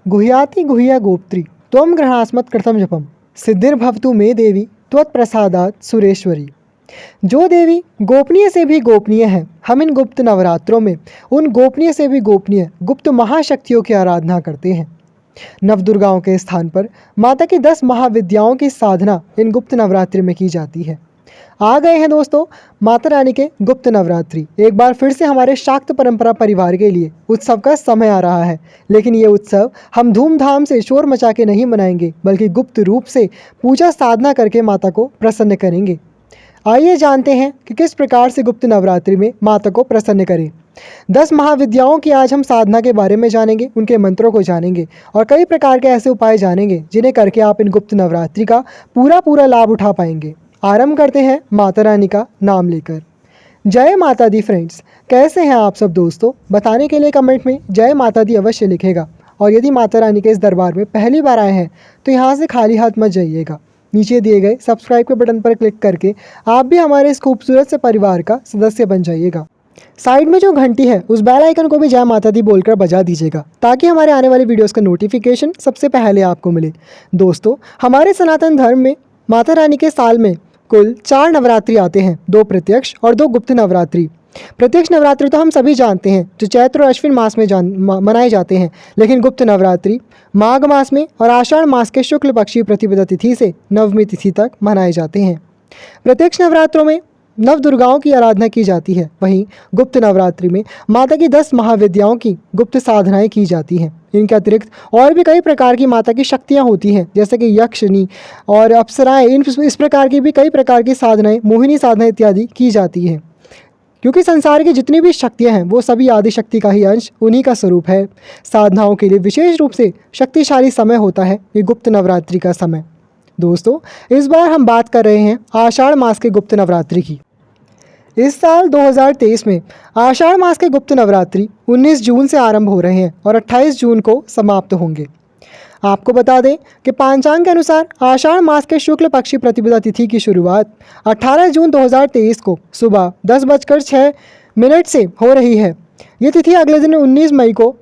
गुह्याति गुह्या गोप्त्री त्वं गृहास्मत् कृतं जपम सिद्धिर्भवतु मे देवी त्वत्प्रसादात् सुरेश्वरी। जो देवी गोपनीय से भी गोपनीय है, हम इन गुप्त नवरात्रों में उन गोपनीय से भी गोपनीय गुप्त महाशक्तियों की आराधना करते हैं। नवदुर्गाओं के स्थान पर माता की 10 महाविद्याओं की साधना इन गुप्त नवरात्रि में की जाती है। आ गए हैं दोस्तों माता रानी के गुप्त नवरात्रि। एक बार फिर से हमारे शाक्त परंपरा परिवार के लिए उत्सव का समय आ रहा है, लेकिन ये उत्सव हम धूमधाम से शोर मचा के नहीं मनाएंगे, बल्कि गुप्त रूप से पूजा साधना करके माता को प्रसन्न करेंगे। आइए जानते हैं कि किस प्रकार से गुप्त नवरात्रि में माता को प्रसन्न करें। 10 महाविद्याओं की आज हम साधना के बारे में जानेंगे, उनके मंत्रों को जानेंगे और कई प्रकार के ऐसे उपाय जानेंगे जिन्हें करके आप इन गुप्त नवरात्रि का पूरा लाभ उठा पाएंगे। आरंभ करते हैं माता रानी का नाम लेकर। जय माता दी फ्रेंड्स, कैसे हैं आप सब दोस्तों? बताने के लिए कमेंट में जय माता दी अवश्य लिखेगा। और यदि माता रानी के इस दरबार में पहली बार आए हैं तो यहाँ से खाली हाथ मत जाइएगा। नीचे दिए गए सब्सक्राइब के बटन पर क्लिक करके आप भी हमारे इस खूबसूरत से परिवार का सदस्य बन जाइएगा। साइड में जो घंटी है उस बेल आइकन को भी जय माता दी बोलकर बजा दीजिएगा, ताकि हमारे आने वाली वीडियोस का नोटिफिकेशन सबसे पहले आपको मिले। दोस्तों, हमारे सनातन धर्म में माता रानी के साल में कुल 4 नवरात्रि आते हैं, 2 प्रत्यक्ष और 2 गुप्त नवरात्रि। प्रत्यक्ष नवरात्रि तो हम सभी जानते हैं, जो चैत्र और अश्विन मास में मनाए जाते हैं, लेकिन गुप्त नवरात्रि माघ मास में और आषाढ़ मास के शुक्ल पक्षी प्रतिपदा तिथि से नवमी तिथि तक मनाए जाते हैं। प्रत्यक्ष नवरात्रों में नव दुर्गाओं की आराधना की जाती है, वहीं गुप्त नवरात्रि में माता की 10 महाविद्याओं की गुप्त साधनाएं की जाती हैं। इनके अतिरिक्त और भी कई प्रकार की माता की शक्तियां होती हैं, जैसे कि यक्षिणी और अप्सराएं। इस प्रकार की भी कई प्रकार की साधनाएं, मोहिनी साधना इत्यादि की जाती हैं। क्योंकि संसार की जितनी भी शक्तियां हैं वो सभी आदि शक्ति का ही अंश, उन्हीं का स्वरूप है। साधनाओं के लिए विशेष रूप से शक्तिशाली समय होता है ये गुप्त नवरात्रि का समय। दोस्तों, इस बार हम बात कर रहे हैं आषाढ़ मास के गुप्त नवरात्रि की। इस साल 2023 में आषाढ़ मास के गुप्त नवरात्रि 19 जून से आरंभ हो रहे हैं और 28 जून को समाप्त होंगे। आपको बता दें कि पांचांग के अनुसार आषाढ़ मास के शुक्ल पक्षी प्रतिपदा तिथि की शुरुआत 18 जून 2023 को सुबह 10:06 से हो रही है। ये तिथि अगले दिन 19 मई को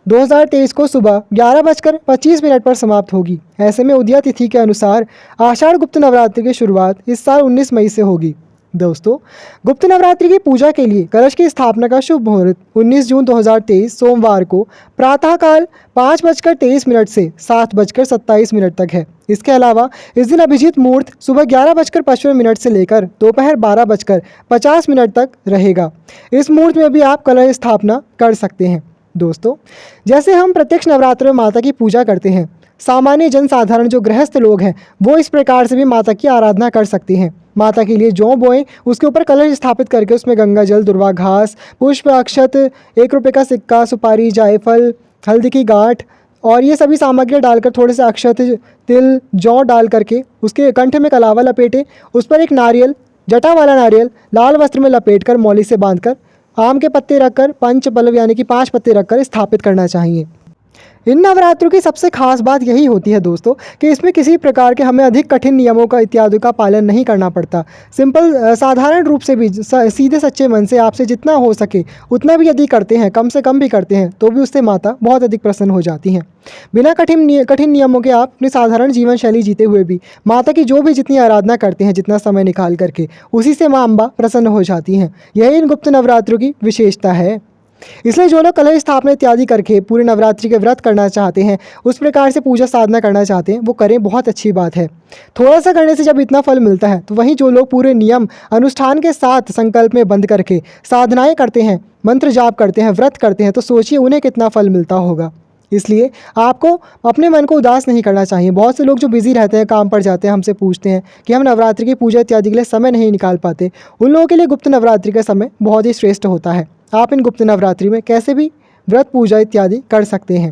2023 को सुबह 11:25 पर समाप्त होगी। ऐसे में उदया तिथि के अनुसार आषाढ़ गुप्त नवरात्रि की शुरुआत इस साल 19 मई से होगी। दोस्तों, गुप्त नवरात्रि की पूजा के लिए कलश की स्थापना का शुभ मुहूर्त 19 जून 2023 सोमवार को प्रातःकाल 5:23 से 7:27 तक है। इसके अलावा इस दिन अभिजीत मुहूर्त सुबह 11:55 से लेकर दोपहर 12:50 तक रहेगा। इस मुहूर्त में भी आप कलश स्थापना कर सकते हैं। दोस्तों, जैसे हम प्रत्यक्ष नवरात्र में माता की पूजा करते हैं, सामान्य जनसाधारण जो गृहस्थ लोग हैं वो इस प्रकार से भी माता की आराधना कर सकते हैं। माता के लिए जौ बोएं, उसके ऊपर कलश स्थापित करके उसमें गंगा जल, दुर्वा घास, पुष्प, अक्षत, 1 रुपये का सिक्का, सुपारी, जायफल, हल्दी की गांठ और ये सभी सामग्री डालकर थोड़े से अक्षत, तिल, जौ डाल करके उसके कंठ में कलावा लपेटे, उस पर एक नारियल, जटा वाला नारियल लाल वस्त्र में लपेट कर मौली से बांधकर आम के पत्ते रखकर, पंच पल्लव यानी कि 5 पत्ते रखकर स्थापित करना चाहिए। इन नवरात्रों की सबसे खास बात यही होती है दोस्तों कि इसमें किसी प्रकार के हमें अधिक कठिन नियमों का इत्यादि का पालन नहीं करना पड़ता। सिंपल साधारण रूप से भी सीधे सच्चे मन से आपसे जितना हो सके उतना भी यदि करते हैं, कम से कम भी करते हैं, तो भी उससे माता बहुत अधिक प्रसन्न हो जाती हैं। बिना कठिन नियमों के आप अपनी साधारण जीवन शैली जीते हुए भी माता की जो भी जितनी आराधना करते हैं, जितना समय निकाल करके, उसी से माँ अम्बा प्रसन्न हो जाती हैं। यही इन गुप्त नवरात्रों की विशेषता है। इसलिए जो लोग कलश स्थापना इत्यादि करके पूरे नवरात्रि के व्रत करना चाहते हैं, उस प्रकार से पूजा साधना करना चाहते हैं, वो करें, बहुत अच्छी बात है। थोड़ा सा करने से जब इतना फल मिलता है, तो वहीं जो लोग पूरे नियम अनुष्ठान के साथ संकल्प में बंद करके साधनाएं करते हैं, मंत्र जाप करते हैं, व्रत करते हैं, तो सोचिए उन्हें कितना फल मिलता होगा। इसलिए आपको अपने मन को उदास नहीं करना चाहिए। बहुत से लोग जो बिजी रहते हैं, काम पर जाते हैं, हमसे पूछते हैं कि हम नवरात्रि की पूजा इत्यादि के लिए समय नहीं निकाल पाते। उन लोगों के लिए गुप्त नवरात्रि का समय बहुत ही श्रेष्ठ होता है। आप इन गुप्त नवरात्रि में कैसे भी व्रत पूजा इत्यादि कर सकते हैं।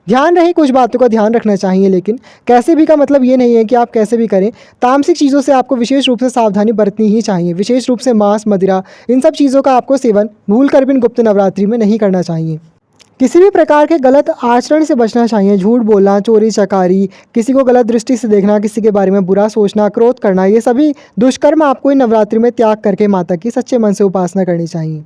ध्यान रहे, कुछ बातों का ध्यान रखना चाहिए, लेकिन कैसे भी का मतलब ये नहीं है कि आप कैसे भी करें। तामसिक चीज़ों से आपको विशेष रूप से सावधानी बरतनी ही चाहिए। विशेष रूप से मांस, मदिरा, इन सब चीज़ों का आपको सेवन भूल कर भी इन गुप्त नवरात्रि में नहीं करना चाहिए। किसी भी प्रकार के गलत आचरण से बचना चाहिए। झूठ बोलना, चोरी चकारी, किसी को गलत दृष्टि से देखना, किसी के बारे में बुरा सोचना, क्रोध करना, ये सभी दुष्कर्म आपको इन नवरात्रि में त्याग करके माता की सच्चे मन से उपासना करनी चाहिए।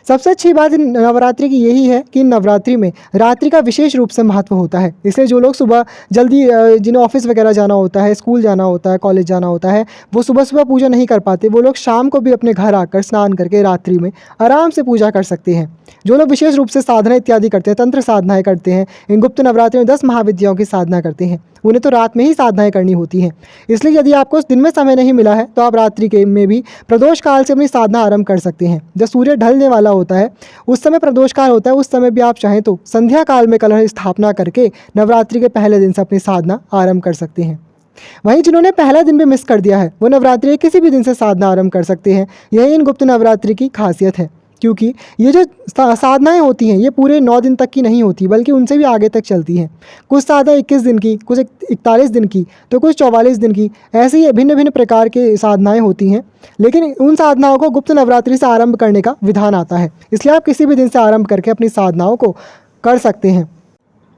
सबसे अच्छी बात इन नवरात्रि की यही है कि नवरात्रि में रात्रि का विशेष रूप से महत्व होता है। इसलिए जो लोग सुबह जल्दी जिन्हें ऑफिस वगैरह जाना होता है, स्कूल जाना होता है, कॉलेज जाना होता है, वो सुबह सुबह पूजा नहीं कर पाते, वो लोग शाम को भी अपने घर आकर स्नान करके रात्रि में आराम से पूजा कर सकते हैं। जो लोग विशेष रूप से साधना इत्यादि करते हैं, तंत्र साधनाएँ करते हैं, इन गुप्त नवरात्रि में 10 महाविद्याओं की साधना करते हैं, उन्हें तो रात में ही साधनाएँ करनी होती हैं। इसलिए यदि आपको दिन में समय नहीं मिला है तो आप रात्रि के में भी प्रदोष काल से अपनी साधना आरंभ कर सकते हैं। जब सूर्य ढलने वाला होता है उस समय प्रदोष काल होता है, उस समय भी आप चाहें तो संध्या काल में कलश स्थापना करके नवरात्रि के पहले दिन से अपनी साधना आरंभ कर सकते हैं। वहीं जिन्होंने पहला दिन भी मिस कर दिया है वो नवरात्रि के किसी भी दिन से साधना आरंभ कर सकते हैं। यही इन गुप्त नवरात्रि की खासियत है, क्योंकि ये जो साधनाएं होती हैं ये पूरे 9 दिन तक की नहीं होती बल्कि उनसे भी आगे तक चलती हैं। कुछ साधना 21 दिन की, कुछ 41 दिन की, तो कुछ 44 दिन की, ऐसे ही भिन्न भिन्न प्रकार के साधनाएं होती हैं। लेकिन उन साधनाओं को गुप्त नवरात्रि से आरंभ करने का विधान आता है, इसलिए आप किसी भी दिन से आरंभ करके अपनी साधनाओं को कर सकते हैं।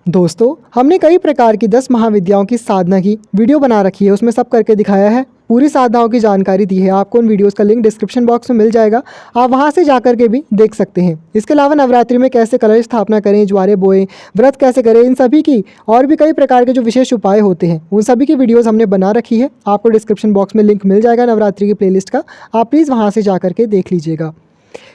दोस्तों, हमने कई प्रकार की 10 महाविद्याओं की साधना की वीडियो बना रखी है, उसमें सब करके दिखाया है, पूरी साधनाओं की जानकारी दी है। आपको उन वीडियोस का लिंक डिस्क्रिप्शन बॉक्स में मिल जाएगा, आप वहां से जाकर के भी देख सकते हैं। इसके अलावा नवरात्रि में कैसे कलश स्थापना करें, ज्वारे बोएं, व्रत कैसे करें, इन सभी की और भी कई प्रकार के जो विशेष उपाय होते हैं उन सभी की वीडियोज़ हमने बना रखी है। आपको डिस्क्रिप्शन बॉक्स में लिंक मिल जाएगा नवरात्रि की प्लेलिस्ट का, आप प्लीज़ वहाँ से जा करके देख लीजिएगा।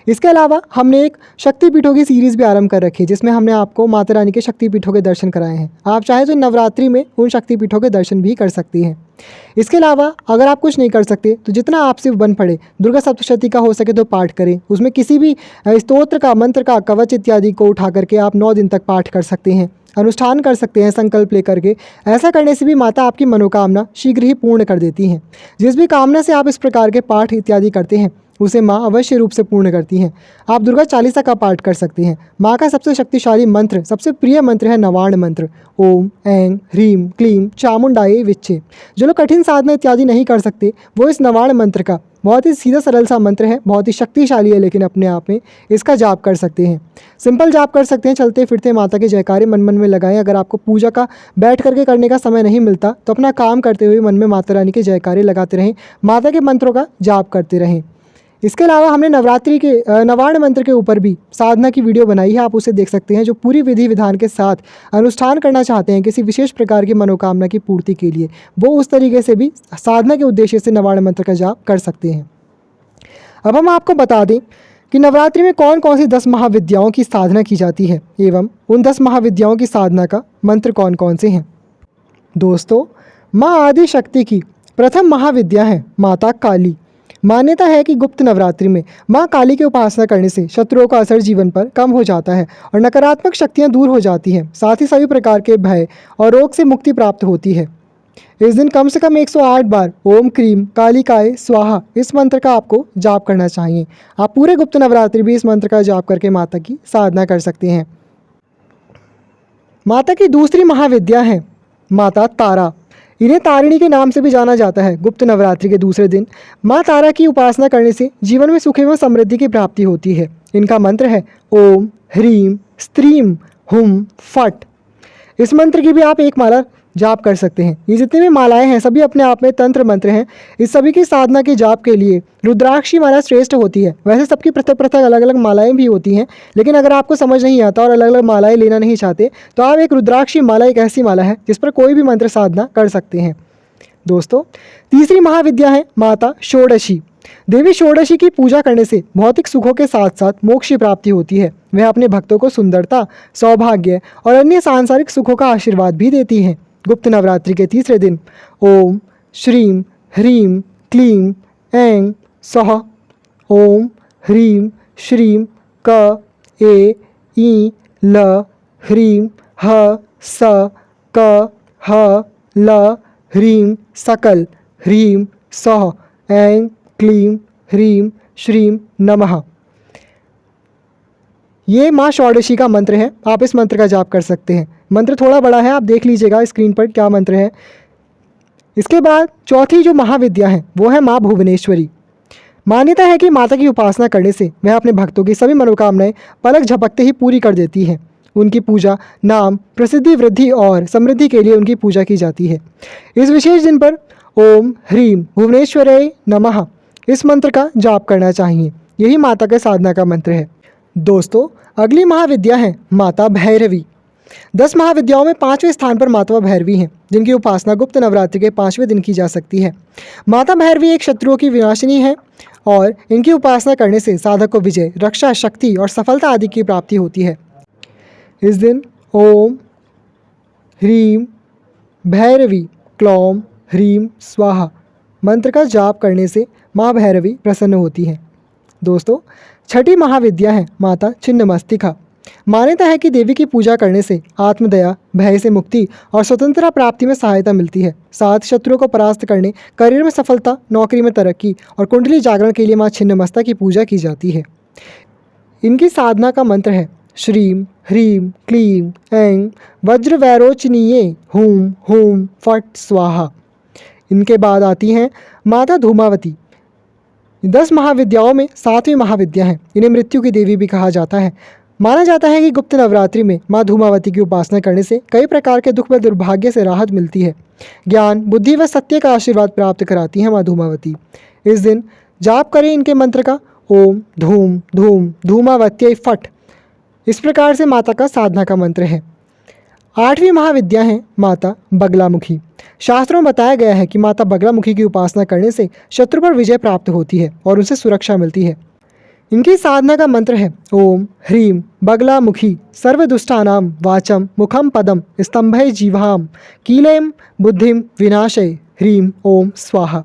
इसके अलावा हमने एक शक्तिपीठों की सीरीज़ भी आरंभ कर रखी है, जिसमें हमने आपको माता रानी के शक्तिपीठों के दर्शन कराए हैं। आप चाहें तो नवरात्रि में उन शक्तिपीठों के दर्शन भी कर सकती हैं। इसके अलावा अगर आप कुछ नहीं कर सकते तो जितना आपसे बन पड़े दुर्गा सप्तशती का हो सके तो पाठ करें। उसमें किसी भी स्तोत्र का, मंत्र का, कवच इत्यादि को उठा करके आप 9 दिन तक पाठ कर सकते हैं, अनुष्ठान कर सकते हैं संकल्प लेकर के। ऐसा करने से भी माता आपकी मनोकामना शीघ्र ही पूर्ण कर देती हैं। जिस भी कामना से आप इस प्रकार के पाठ इत्यादि करते हैं उसे माँ अवश्य रूप से पूर्ण करती हैं। आप दुर्गा चालीसा का पाठ कर सकते हैं। माँ का सबसे शक्तिशाली मंत्र, सबसे प्रिय मंत्र है नवार्ण मंत्र, ओम ऐं ह्रीं क्लीं चामुंडायै विच्चे। जो लोग कठिन साधना इत्यादि नहीं कर सकते वो इस नवार्ण मंत्र का, बहुत ही सीधा सरल सा मंत्र है, बहुत ही शक्तिशाली है, लेकिन अपने आप में इसका जाप कर सकते हैं। सिंपल जाप कर सकते हैं, चलते फिरते माता के जयकारे मन मन में लगाएं। अगर आपको पूजा का बैठ करके करने का समय नहीं मिलता तो अपना काम करते हुए मन में माता रानी के जयकारे लगाते रहें, माता के मंत्रों का जाप करते रहें। इसके अलावा हमने नवरात्रि के नवार्ण मंत्र के ऊपर भी साधना की वीडियो बनाई है, आप उसे देख सकते हैं। जो पूरी विधि विधान के साथ अनुष्ठान करना चाहते हैं किसी विशेष प्रकार की मनोकामना की पूर्ति के लिए, वो उस तरीके से भी साधना के उद्देश्य से नवार्ण मंत्र का जाप कर सकते हैं। अब हम आपको बता दें कि नवरात्रि में कौन कौन सी 10 महाविद्याओं की साधना की जाती है एवं उन 10 महाविद्याओं की साधना का मंत्र कौन कौन से हैं। दोस्तों, माँ आदि शक्ति की प्रथम महाविद्या है माता काली। मान्यता है कि गुप्त नवरात्रि में माँ काली की उपासना करने से शत्रुओं का असर जीवन पर कम हो जाता है और नकारात्मक शक्तियाँ दूर हो जाती हैं। साथ ही सभी प्रकार के भय और रोग से मुक्ति प्राप्त होती है। इस दिन कम से कम 108 बार ओम क्रीम कालिकाय स्वाहा इस मंत्र का आपको जाप करना चाहिए। आप पूरे गुप्त नवरात्रि भी इस मंत्र का जाप करके माता की साधना कर सकते हैं। माता की दूसरी महाविद्या है माता तारा। इन्हें तारिणी के नाम से भी जाना जाता है। गुप्त नवरात्रि के दूसरे दिन माँ तारा की उपासना करने से जीवन में सुख एवं समृद्धि की प्राप्ति होती है। इनका मंत्र है ओम ह्रीं स्त्रीं हुम फट। इस मंत्र की भी आप एक माला जाप कर सकते हैं। ये जितनी भी मालाएं हैं सभी अपने आप में तंत्र मंत्र हैं। इस सभी की साधना के जाप के लिए रुद्राक्षी माला श्रेष्ठ होती है। वैसे सबकी पृथक पृथक अलग अलग मालाएं भी होती हैं, लेकिन अगर आपको समझ नहीं आता और अलग अलग मालाएं लेना नहीं चाहते तो आप एक रुद्राक्षी माला एक ऐसी माला है जिस पर कोई भी मंत्र साधना कर सकते हैं। दोस्तों, तीसरी महाविद्या है माता षोडशी। देवी षोडशी की पूजा करने से भौतिक सुखों के साथ साथ मोक्ष की प्राप्ति होती है। वह अपने भक्तों को सुंदरता, सौभाग्य और अन्य सांसारिक सुखों का आशीर्वाद भी देती हैं। गुप्त नवरात्रि के तीसरे दिन ओम श्रीं ह्रीं क्लीं ऐं सौः ओम ह्रीं श्रीं क ए ई ल ह्रीं ह स क ह ल ह्रीं सकल ह्रीं सौः ऐं क्लीं ह्रीं श्रीं नमः। ये माँ षोडशी का मंत्र है। आप इस मंत्र का जाप कर सकते हैं। मंत्र थोड़ा बड़ा है, आप देख लीजिएगा स्क्रीन पर क्या मंत्र है। इसके बाद चौथी जो महाविद्या है वो है माँ भुवनेश्वरी। मान्यता है कि माता की उपासना करने से वह अपने भक्तों की सभी मनोकामनाएं पलक झपकते ही पूरी कर देती है। उनकी पूजा नाम, प्रसिद्धि, वृद्धि और समृद्धि के लिए उनकी पूजा की जाती है। इस विशेष दिन पर ओम ह्रीं भुवनेश्वरयै नमः इस मंत्र का जाप करना चाहिए। यही माता के साधना का मंत्र है। दोस्तों, अगली महाविद्या है माता भैरवी। 10 महाविद्याओं में 5वें स्थान पर माता भैरवी हैं, जिनकी उपासना गुप्त नवरात्रि के 5वें दिन की जा सकती है। माता भैरवी एक शत्रुओं की विनाशिनी है और इनकी उपासना करने से साधक को विजय, रक्षा, शक्ति और सफलता आदि की प्राप्ति होती है। इस दिन ओम ह्रीम भैरवी क्लौम ह्रीम स्वाहा मंत्र का जाप करने से माँ भैरवी प्रसन्न होती हैं। दोस्तों, छठी महाविद्या है माता छिन्नमस्तिका। मान्यता है कि देवी की पूजा करने से आत्मदया, भय से मुक्ति और स्वतंत्रता प्राप्ति में सहायता मिलती है। साथ शुत्रुओं को परास्त करने, करियर में सफलता, नौकरी में तरक्की और कुंडली जागरण के लिए माँ छिन्नमस्ता की पूजा की जाती है। इनकी साधना का मंत्र है श्रीम ह्रीम क्लीम ऐं वज्रवैरोचनीये हूम हूम फट स्वाहा। इनके बाद आती हैं माता धूमावती। 10 महाविद्याओं में 7वीं महाविद्या है। इन्हें मृत्यु की देवी भी कहा जाता है। माना जाता है कि गुप्त नवरात्रि में माँ धूमावती की उपासना करने से कई प्रकार के दुख व दुर्भाग्य से राहत मिलती है। ज्ञान, बुद्धि व सत्य का आशीर्वाद प्राप्त कराती हैं माँ धूमावती। इस दिन जाप करें इनके मंत्र का ओम धूम धूम धूमावत्यै फट। इस प्रकार से माता का साधना का मंत्र है। 8वीं महाविद्या है माता बगलामुखी। शास्त्रों में बताया गया है कि माता बगलामुखी की उपासना करने से शत्रु पर विजय प्राप्त होती है और उसे सुरक्षा मिलती है। इनकी साधना का मंत्र है ओम ह्रीम बगलामुखी सर्वदुष्टानां वाचम मुखम पदम स्तंभय जीवाम कीलयम बुद्धिम विनाशय ह्रीम ओम स्वाहा।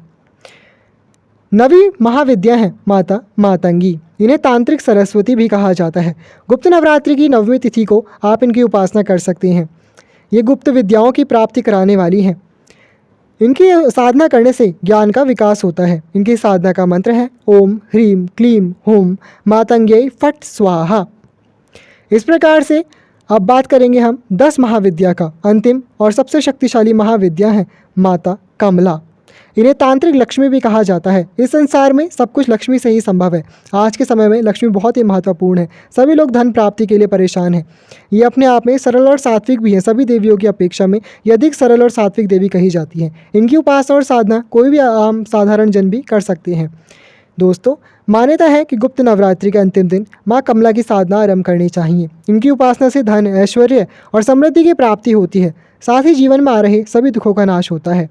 9वीं महाविद्या है माता मातंगी। इन्हें तांत्रिक सरस्वती भी कहा जाता है। गुप्त नवरात्रि की 9वीं तिथि को आप इनकी उपासना कर सकते हैं। ये गुप्त विद्याओं की प्राप्ति कराने वाली हैं। इनकी साधना करने से ज्ञान का विकास होता है। इनकी साधना का मंत्र है ओम ह्रीम क्लीम हुम मातंग्यै फट स्वाहा। इस प्रकार से अब बात करेंगे हम 10 महाविद्या का। अंतिम और सबसे शक्तिशाली महाविद्या है माता कमला। इन्हें तांत्रिक लक्ष्मी भी कहा जाता है। इस संसार में सब कुछ लक्ष्मी से ही संभव है। आज के समय में लक्ष्मी बहुत ही महत्वपूर्ण है। सभी लोग धन प्राप्ति के लिए परेशान हैं। ये अपने आप में सरल और सात्विक भी हैं। सभी देवियों की अपेक्षा में ये अधिक सरल और सात्विक देवी कही जाती हैं। इनकी उपासना और साधना कोई भी आम साधारण जन भी कर सकते हैं। दोस्तों, मान्यता है कि गुप्त नवरात्रि के अंतिम दिन माँ कमला की साधना आरंभ करनी चाहिए। इनकी उपासना से धन, ऐश्वर्य और समृद्धि की प्राप्ति होती है। साथ ही जीवन में आ रहे सभी दुखों का नाश होता है।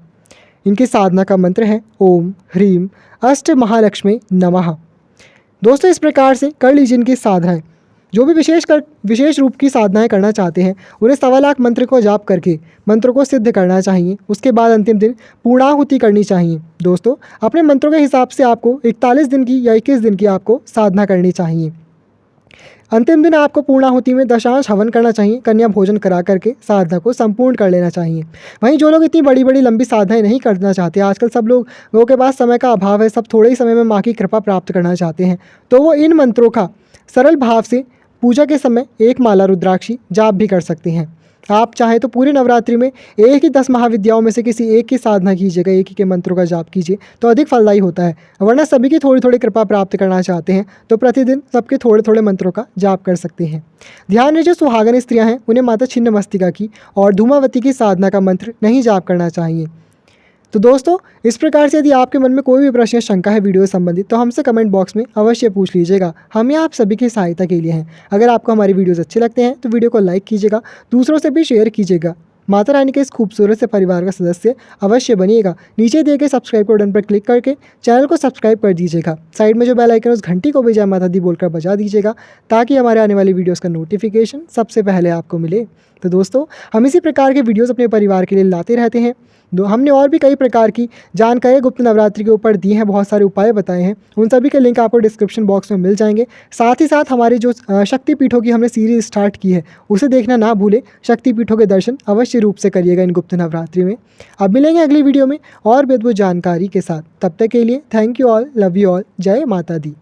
इनकी साधना का मंत्र है ओम ह्रीम अष्ट महालक्ष्मी नमः। दोस्तों, इस प्रकार से कर लीजिए इनकी साधनाएं। जो भी विशेष रूप की साधनाएं करना चाहते हैं उन्हें 1.25 लाख मंत्र को जाप करके मंत्र को सिद्ध करना चाहिए। उसके बाद अंतिम दिन पूर्णाहुति करनी चाहिए। दोस्तों, अपने मंत्रों के हिसाब से आपको 41 दिन की या 21 दिन की आपको साधना करनी चाहिए। अंतिम दिन आपको पूर्णाहुति में दशांश हवन करना चाहिए। कन्या भोजन करा करके साधना को संपूर्ण कर लेना चाहिए। वहीं जो लोग इतनी बड़ी बड़ी लंबी साधनाएं नहीं करना चाहते, आजकल सब लोगों के पास समय का अभाव है, सब थोड़े ही समय में माँ की कृपा प्राप्त करना चाहते हैं, तो वो इन मंत्रों का सरल भाव से पूजा के समय 1 माला रुद्राक्षी जाप भी कर सकते हैं। आप चाहें तो पूरे नवरात्रि में एक ही 10 महाविद्याओं में से किसी एक की साधना कीजिएगा, एक ही के मंत्रों का जाप कीजिए तो अधिक फलदायी होता है। वरना सभी की थोड़ी थोड़ी कृपा प्राप्त करना चाहते हैं तो प्रतिदिन सबके थोड़े थोड़े मंत्रों का जाप कर सकते हैं। ध्यान रहे, जो सुहागन स्त्रियां हैं उन्हें माता छिन्नमस्तिका की और धूमावती की साधना का मंत्र नहीं जाप करना चाहिए। तो दोस्तों, इस प्रकार से यदि आपके मन में कोई भी प्रश्न, शंका है वीडियो से संबंधित तो हमसे कमेंट बॉक्स में अवश्य पूछ लीजिएगा। हम यहाँ आप सभी की सहायता के लिए हैं। अगर आपको हमारी वीडियोस अच्छे लगते हैं तो वीडियो को लाइक कीजिएगा, दूसरों से भी शेयर कीजिएगा। माता रानी के इस खूबसूरत से परिवार का सदस्य अवश्य बनिएगा। नीचे दिए गए सब्सक्राइब बटन पर क्लिक करके चैनल को सब्सक्राइब कर दीजिएगा। साइड में जो बेल आइकन है उस घंटी को भी जय माता दी बोलकर बजा दीजिएगा ताकि हमारे आने वाली वीडियोस का नोटिफिकेशन सबसे पहले आपको मिले। तो दोस्तों, हम इसी प्रकार के वीडियोस अपने परिवार के लिए लाते रहते हैं। हमने और भी कई प्रकार की जानकारी गुप्त नवरात्रि के ऊपर दी हैं, बहुत सारे उपाय बताए हैं। उन सभी के लिंक आपको डिस्क्रिप्शन बॉक्स में मिल जाएंगे। साथ ही साथ हमारी जो शक्तिपीठों की हमने सीरीज स्टार्ट की है उसे देखना ना भूलें। शक्तिपीठों के दर्शन अवश्य रूप से करिएगा इन गुप्त नवरात्रि में। अब मिलेंगे अगली वीडियो में और भी अद्भुत जानकारी के साथ। तब तक के लिए thank you all, love you all, जय माता दी।